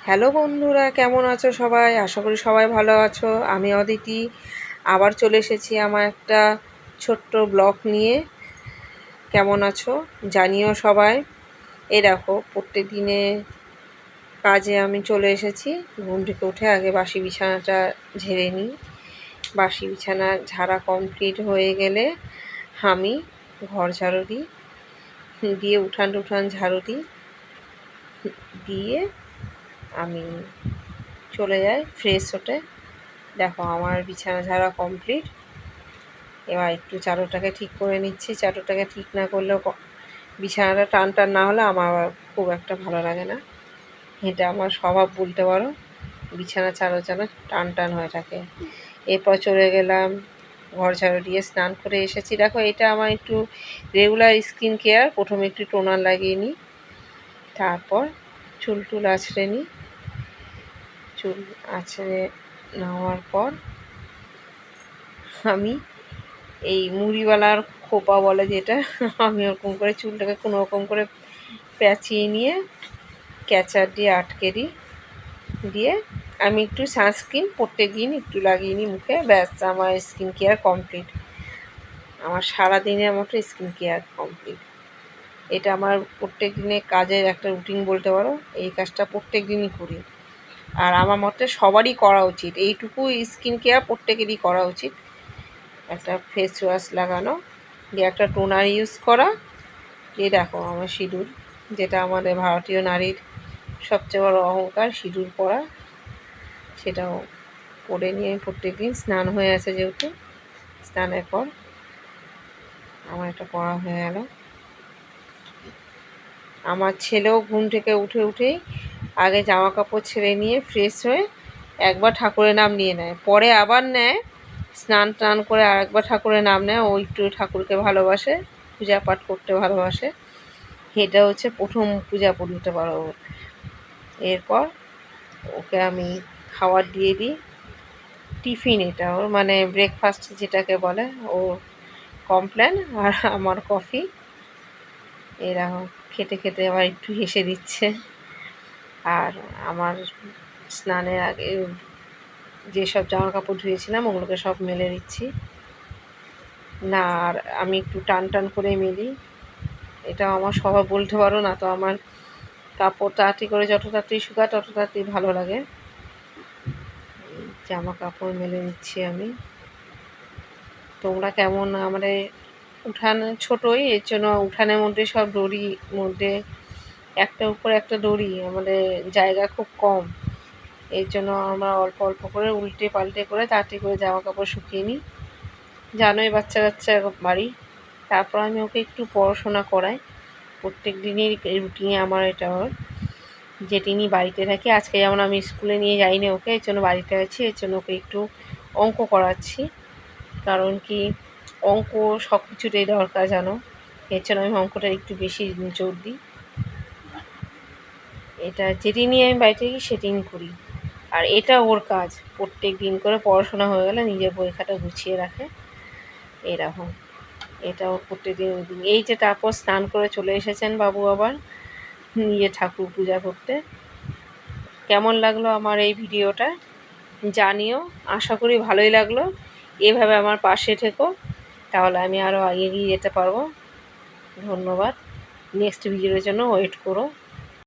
Hello বন্ধুরা, কেমন আছো সবাই? আশা করি সবাই ভালো আছো। আমি অদিতি আবার চলে এসেছি আমার একটা ছোট্ট ব্লগ নিয়ে। কেমন আছো জানিও সবাই। এই দেখো, প্রত্যেক দিনে কাজে আমি চলে এসেছি। ঘুম থেকে উঠে আগে বাসি বিছানাটা ঝেড়ে নিই। বাসি বিছানা ঝাড়া কমপ্লিট হয়ে গেলে আমি ঘর ঝাড়ু দিই, দিয়ে উঠান টুঠান ঝাড়ু দিই, দিয়ে আমি চলে যাই ফ্রেশ হতে। দেখো, আমার বিছানা ঝাড়া কমপ্লিট। এবার একটু চাদরটাকে ঠিক করে নিচ্ছি। চাদরটাকে ঠিক না করলেও বিছানাটা টান টান না হলে আমার খুব একটা ভালো লাগে না। এটা আমার স্বভাব বলতে পারো, বিছানা চাদর যেন টান টান হয়ে থাকে। এরপর চলে গেলাম ঘর ঝাড়ু দিয়ে, স্নান করে এসেছি। দেখো, এটা আমার একটু রেগুলার স্কিন কেয়ার। প্রথমে একটু টোনার লাগিয়ে নিই, তারপর চুল টুল আঁচড়ে নিই। চুল আঁচড়ে নেওয়ার পর আমি এই মুড়িওয়ালার খোপা বলে যেটা, আমি ওরকম করে চুলটাকে কোনো রকম করে প্যাঁচিয়ে নিয়ে ক্যাচার দিয়ে আটকে দিই। দিয়ে আমি একটু সানস্ক্রিন প্রত্যেক দিন একটু লাগিয়ে নিই মুখে। ব্যাস, আমার স্কিন কেয়ার কমপ্লিট। আমার সারাদিনের মতো স্কিন কেয়ার কমপ্লিট। এটা আমার প্রত্যেক দিনের কাজের একটা রুটিন বলতে পারো। এই কাজটা প্রত্যেক দিনই করি, আর আমার মতে সবারই করা উচিত। এইটুকু স্কিন কেয়ার প্রত্যেকেরই করা উচিত। একটা ফেস ওয়াশ লাগানো, দিয়ে একটা টোনার ইউজ করা। এই দেখো আমার সিঁদুর, যেটা আমাদের ভারতীয় নারীর সবচেয়ে বড় অহংকার, সিঁদুর পরা। সেটাও পরে নিয়ে প্রত্যেক দিন স্নান হয়ে আছে যেহেতু, স্নানের পর আমার এটা পরা হয়ে গেল। আমার ছেলেও ঘুম থেকে উঠেই আগে জামা কাপড় ছেড়ে নিয়ে ফ্রেশ হয়ে একবার ঠাকুরের নাম নিয়ে নেয়, পরে আবার নেয় স্নান টান করে আর একবার ঠাকুরের নাম নেয়। ও একটু ঠাকুরকে ভালোবাসে, পূজা পাঠ করতে ভালোবাসে। এটা হচ্ছে প্রথম পূজা বলতে পারো। এরপর ওকে আমি খাবার দিয়ে দিই, টিফিন। এটা ওর মানে ব্রেকফাস্ট যেটাকে বলে। ও কমপ্লেন আর আমার কফি। এরকম খেতে খেতে আবার একটু হেসে দিচ্ছে। আর আমার স্নানের আগে যেসব জামা কাপড় ধুয়েছিলাম ওগুলোকে সব মেলে দিচ্ছি। না, আর আমি একটু টান টান করে মেলি। এটা আমার স্বভাব বলতে পারো। না তো আমার কাপড় তাড়াতাড়ি করে যত তাড়াতাড়ি শুকায় তত তাড়াতাড়ি ভালো লাগে। জামা কাপড় মেলে নিচ্ছি আমি। তোমরা কেমন? আমাদের উঠান ছোটোই, এর জন্য উঠানের মধ্যে সব দড়ি মধ্যে একটার উপর একটা দড়ি, আমাদের জায়গা খুব কম। এর জন্য আমরা অল্প অল্প করে উল্টে পাল্টে করে তাড়াতাড়ি করে জামা কাপড় শুকিয়ে নিই। জানোই বাচ্চা কাচ্চা বাড়ি। তারপর আমি ওকে একটু পড়াশোনা করাই। প্রত্যেক দিনের রুটিনে আমার এটা ওর, যেদিনই বাড়িতে থাকি। আজকে যেমন আমি স্কুলে নিয়ে যাইনি ওকে, এর জন্য বাড়িতে আছি। এর জন্য ওকে একটু অঙ্ক করাচ্ছি। কারণ কি, অঙ্ক সব কিছুতেই দরকার জানো। এর জন্য আমি অঙ্কটা একটু বেশি জোর দিই। এটা যেদিনই আমি বাড়িতে থাকি সেদিনই করি। আর এটা ওর কাজ, প্রত্যেক দিন করে পড়াশোনা হয়ে গেলে নিজের বই খাতা গুছিয়ে রাখে। এরকম এটা ওর প্রত্যেকদিন। এই যে তারপর স্নান করে চলে এসেছেন বাবু আবার নিজে ঠাকুর পূজা করতে। কেমন লাগলো আমার এই ভিডিওটা জানিও। আশা করি ভালোই লাগলো। এভাবে আমার পাশে থেকো, তাহলে আমি আরও এগিয়ে যেতে পারবো। ধন্যবাদ। নেক্সট ভিডিওর জন্য ওয়েট করো।